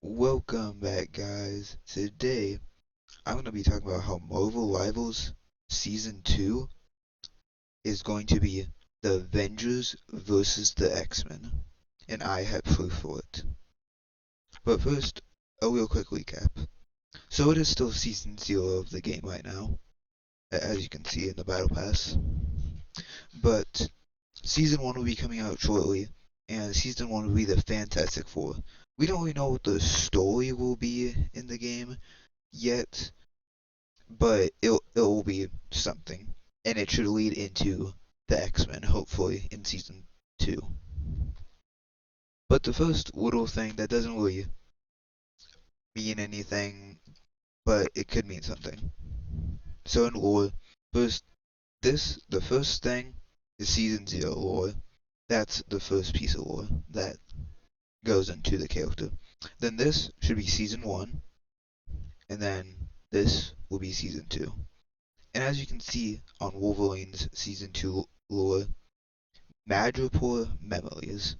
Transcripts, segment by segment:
Welcome back, guys. Today, I'm going to be talking about how Marvel Rivals Season 2 is going to be the Avengers versus the X-Men, and I have proof for it. But first, a real quick recap. So it is still Season 0 of the game right now, as you can see in the Battle Pass. But Season 1 will be coming out shortly, and Season 1 will be the Fantastic Four. We don't really know what the story will be in the game yet, but it'll be something, and it should lead into the X-Men hopefully in season 2. But the first little thing that doesn't really mean anything, but it could mean something. So in lore, first the first thing is season 0 lore. That's the first piece of lore that goes into the character. Then this should be season 1, and then this will be season 2. And as you can see on Wolverine's season 2 lore, Madripoor memories.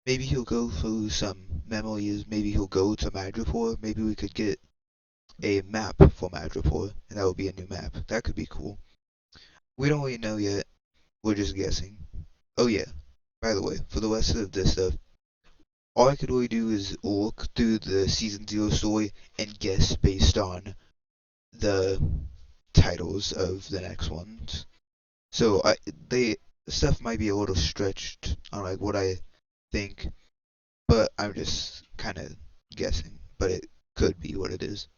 Maybe he'll go through some memories, maybe he'll go to Madripoor, maybe we could get a map for Madripoor, and that would be a new map. That could be cool. We don't really know yet, we're just guessing. Oh yeah, by the way, for the rest of this stuff, all I could really do is look through the Season 0 story and guess based on the titles of the next ones. So they stuff might be a little stretched on like what I think, but I'm just kind of guessing. But it could be what it is.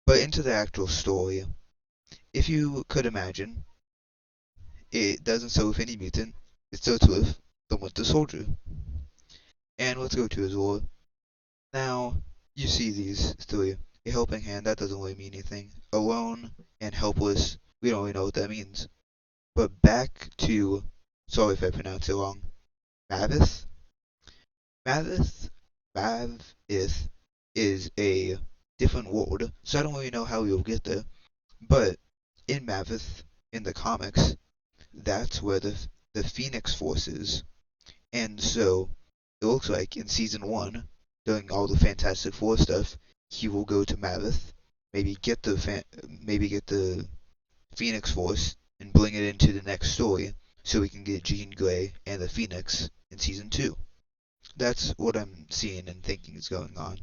But into the actual story, if you could imagine, it doesn't start with any mutant. It starts with the Winter Soldier. And let's go to his lore. Now, you see these three. A helping hand, that doesn't really mean anything. Alone and helpless, we don't really know what that means. But back to, sorry if I pronounce it wrong, Mavith? Mavith? Mavith is a different world, so I don't really know how you'll get there. But in Mavith, in the comics, that's where the Phoenix Force is. And so it looks like in season 1, during all the Fantastic Four stuff, he will go to Mavith, maybe get the Phoenix Force and bring it into the next story so we can get Jean Grey and the Phoenix in season 2. That's what I'm seeing and thinking is going on.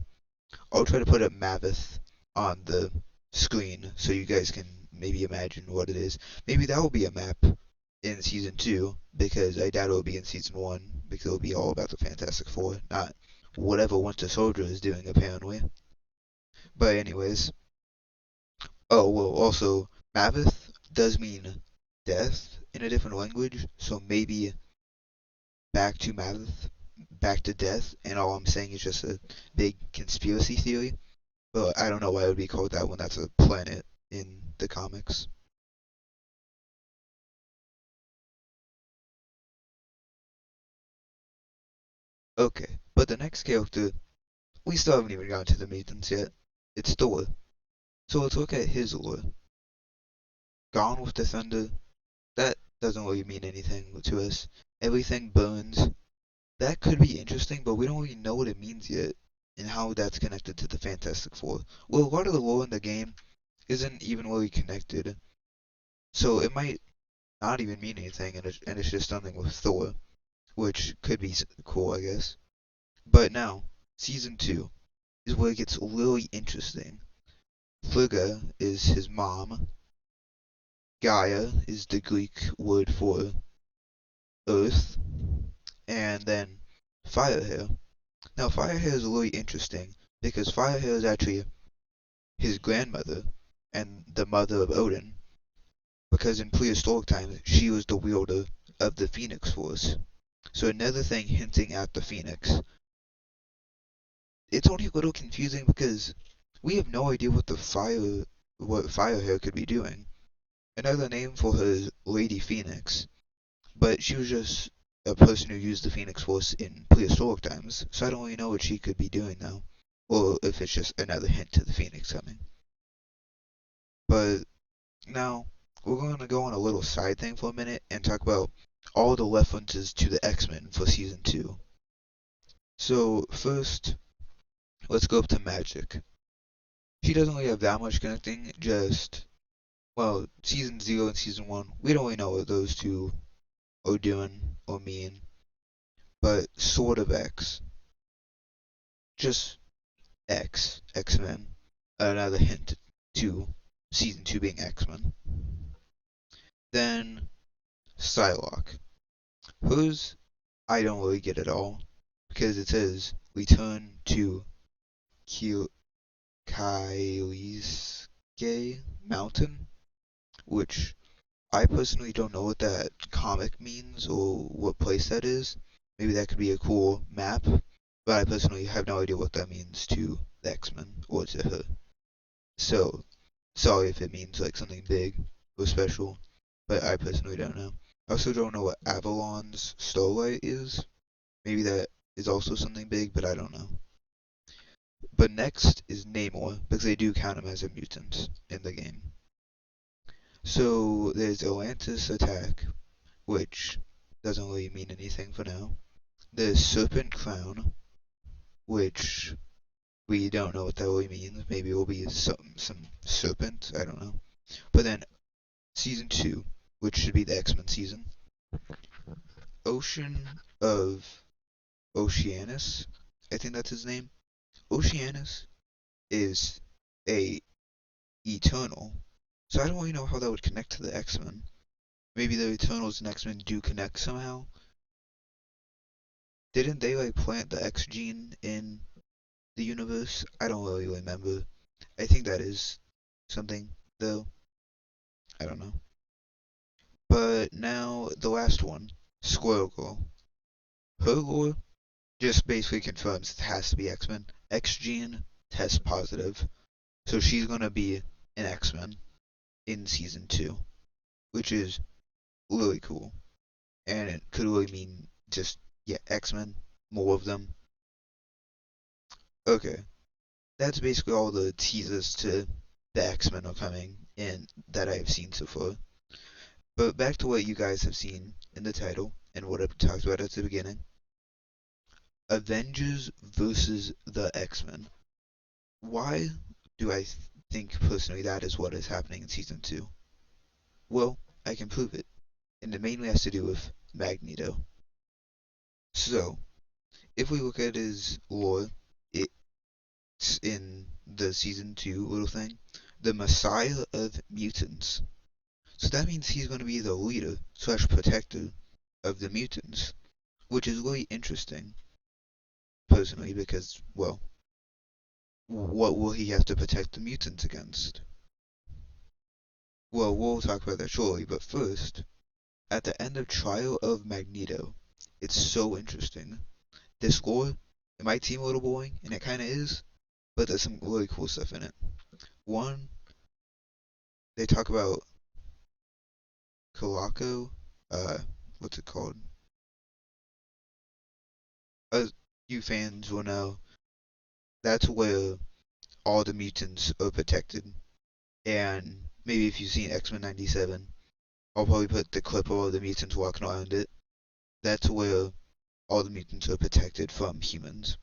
I'll try to put up Mavith on the screen so you guys can maybe imagine what it is. Maybe that will be a map in season 2 because I doubt it will be in season 1 because it'll be all about the Fantastic Four, not whatever Winter Soldier is doing apparently. But anyways, oh well, also Mavith does mean death in a different language, so maybe back to Mavith, back to death, and all I'm saying is just a big conspiracy theory. But I don't know why it would be called that when that's a planet in the comics. Okay, but the next character, we still haven't even gotten to the mutants yet. It's Thor. So let's look at his lore. Gone with the Thunder, that doesn't really mean anything to us. Everything burns. That could be interesting, but we don't really know what it means yet and how that's connected to the Fantastic Four. Well, a lot of the lore in the game isn't even really connected, so it might not even mean anything, and it's just something with Thor, which could be cool, I guess. But now, season 2 is where it gets really interesting. Frigga is his mom. Gaia is the Greek word for earth. And then Firehair. Now, Firehair is really interesting because Firehair is actually his grandmother and the mother of Odin. Because in prehistoric times, she was the wielder of the Phoenix Force. So another thing hinting at the Phoenix. It's only a little confusing because we have no idea what Firehair could be doing. Another name for her is Lady Phoenix, but she was just a person who used the Phoenix Force in prehistoric times, so I don't really know what she could be doing now, or if it's just another hint to the Phoenix coming. But now, we're going to go on a little side thing for a minute and talk about all the references to the X-Men for Season 2. So, first, let's go up to magic. She doesn't really have that much connecting, just, well, season 0 and season 1, we don't really know what those two are doing or mean, but sort of X. Just X-Men. Another hint to season 2 being X-Men. Then Psylocke. Hers, I don't really get at all, because it says return to Kailisque Mountain, which I personally don't know what that comic means or what place that is. Maybe that could be a cool map, but I personally have no idea what that means to the X-Men or to her. So, sorry if it means like something big or special, but I personally don't know. I also don't know what Avalon's Starlight is. Maybe that is also something big, but I don't know. But next is Namor, because they do count him as a mutant in the game. So there's Atlantis Attack, which doesn't really mean anything for now. There's Serpent Crown, which we don't know what that really means. Maybe it will be some serpent, I don't know. But then season 2, which should be the X-Men season. Ocean of Oceanus, I think that's his name. Oceanus is a Eternal, so I don't really know how that would connect to the X-Men. Maybe the Eternals and X-Men do connect somehow. Didn't they like plant the X gene in the universe? I don't really remember. I think that is something, though. I don't know. But now the last one, Squirrel Girl. Her lore just basically confirms it has to be X-Men. X gene test positive, so she's gonna be an X-Men in season 2, which is really cool. And it could really mean just, yeah, X-Men, more of them. Okay, that's basically all the teasers to the X-Men are coming in that I have seen so far. But back to what you guys have seen in the title and what I talked about at the beginning. Avengers versus the X-Men. Why do I think personally that is what is happening in season 2? Well, I can prove it, and it mainly has to do with Magneto. So, if we look at his lore, it's in the season 2 little thing, the Messiah of Mutants. So that means he's going to be the leader slash protector of the mutants, which is really interesting, personally, because, well, what will he have to protect the mutants against? Well, we'll talk about that shortly, but first, at the end of Trial of Magneto, it's so interesting. This lore, it might seem a little boring, and it kinda is, but there's some really cool stuff in it. One, they talk about Calaco, uh, what's it called? You fans will know that's where all the mutants are protected. And maybe if you've seen X-Men 97, I'll probably put the clip of all the mutants walking around it. That's where all the mutants are protected from humans.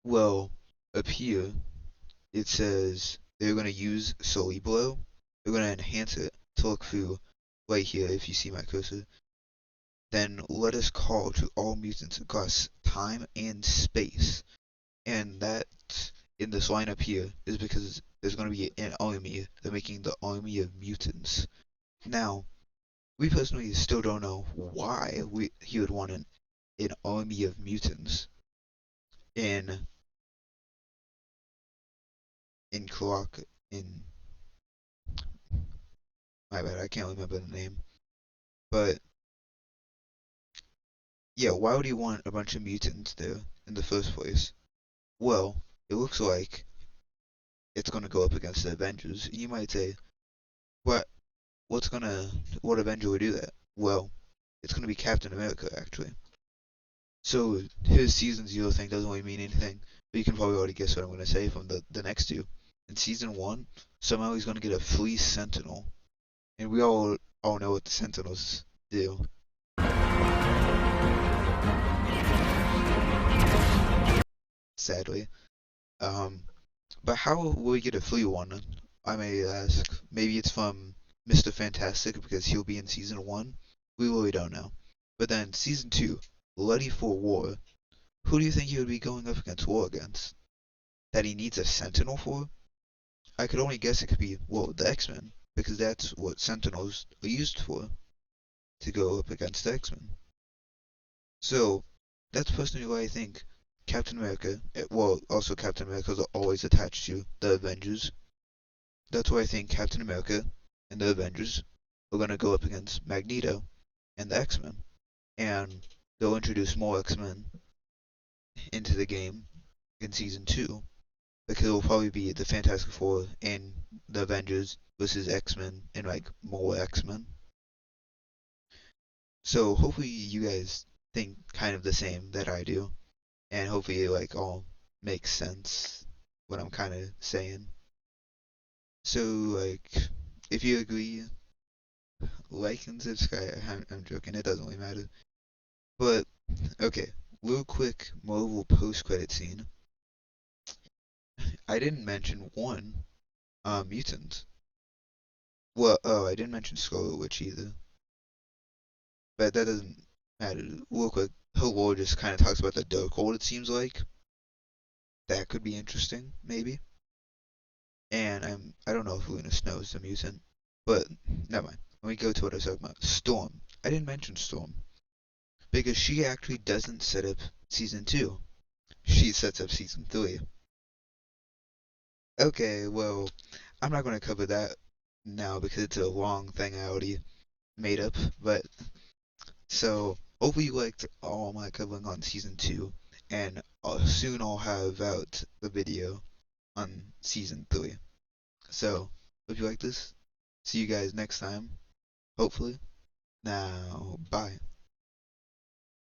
Well, up here, it says they're going to use Cerebro. They're going to enhance it to look through right here if you see my cursor. Then let us call to all mutants across time and space. And that, in this line up here, is because there's going to be an army. They're making the army of mutants. Now, we personally still don't know why he would want an army of mutants in in Clock in my bad, I can't remember the name. But yeah, why would he want a bunch of mutants there in the first place? Well, it looks like it's gonna go up against the Avengers. You might say, what what Avenger would do that? Well, it's gonna be Captain America actually. So his season 0 thing doesn't really mean anything, but you can probably already guess what I'm gonna say from the next two. In season 1, somehow he's gonna get a free Sentinel, and we all know what the Sentinels do. Sadly. Um, but how will we get a free one? I may ask. Maybe it's from Mr. Fantastic because he'll be in season one. We really don't know. But then season two, Ready for War. Who do you think he would be going up against war against? That he needs a Sentinel for? I could only guess it could be, well, the X-Men, because that's what Sentinels are used for, to go up against the X-Men. So, that's personally why I think Captain America, well, also Captain America's always attached to the Avengers. That's why I think Captain America and the Avengers are going to go up against Magneto and the X-Men. And they'll introduce more X-Men into the game in season two, because it will probably be the Fantastic Four and the Avengers versus X-Men and like more X-Men. So hopefully you guys think kind of the same that I do, and hopefully it like all makes sense what I'm kind of saying. So like, if you agree, like and subscribe. I'm joking. It doesn't really matter. But okay, real quick, Marvel post-credit scene. I didn't mention one mutant. Well, oh, I didn't mention Scarlet Witch either, but that doesn't matter. Real quick, her lore just kind of talks about the Darkhold. It seems like that could be interesting, maybe. And I don't know if Luna Snow is a mutant, but never mind. Let me go to what I was talking about. Storm. I didn't mention Storm because she actually doesn't set up season two. She sets up season three. Okay, well, I'm not going to cover that now because it's a long thing I already made up. But so hopefully you liked all my covering on season two, and soon I'll have out the video on season three. So hope you like this. See you guys next time, hopefully. Now, bye.